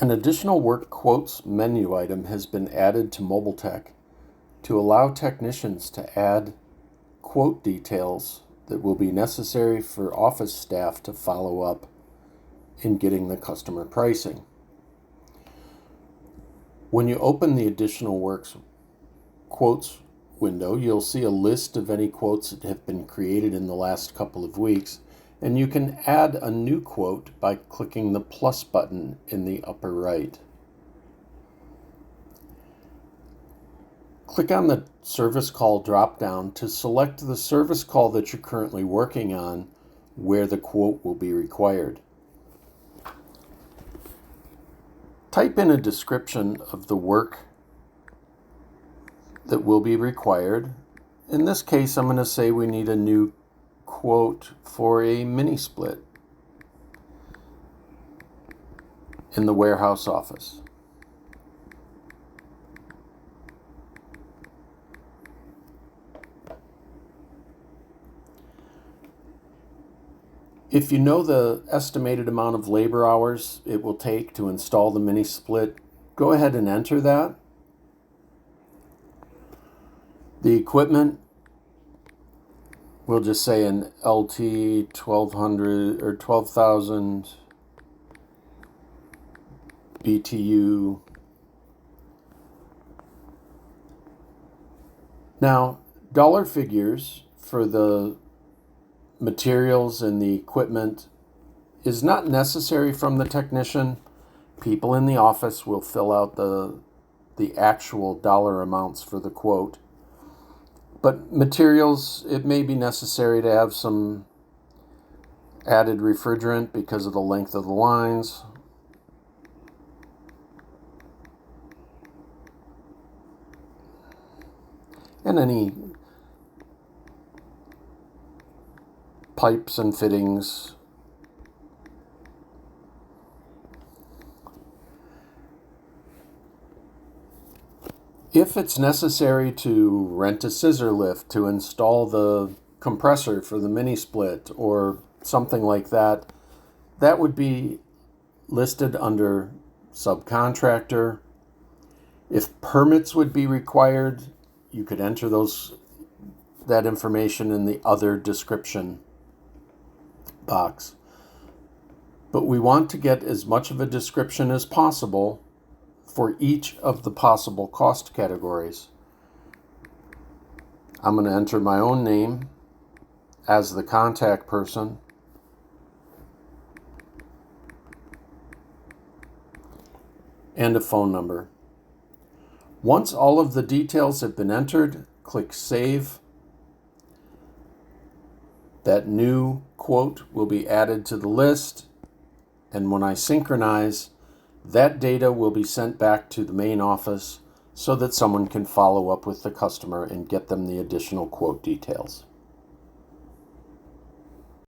An additional work quotes menu item has been added to MobileTech to allow technicians to add quote details that will be necessary for office staff to follow up in getting the customer pricing. When you open the additional works quotes window, you'll see a list of any quotes that have been created in the last couple of weeks, and you can add a new quote by clicking the plus button in the upper right. Click on the service call drop-down to select the service call that you're currently working on where the quote will be required. Type in a description of the work that will be required. In this case, I'm going to say we need a new quote for a mini split in the warehouse office. If you know the estimated amount of labor hours it will take to install the mini split, go ahead and enter that. The equipment, we'll just say an LT 1200 or 12,000 BTU. Now, dollar figures for the materials and the equipment is not necessary from the technician. People in the office will fill out the actual dollar amounts for the quote. But materials, it may be necessary to have some added refrigerant because of the length of the lines. And any pipes and fittings. If it's necessary to rent a scissor lift to install the compressor for the mini split or something like that, that would be listed under subcontractor. If permits would be required, you could enter that information in the other description box. But we want to get as much of a description as possible for each of the possible cost categories. I'm going to enter my own name as the contact person. And a phone number. Once all of the details have been entered, click Save. That new quote will be added to the list, and when I synchronize, that data will be sent back to the main office so that someone can follow up with the customer and get them the additional quote details.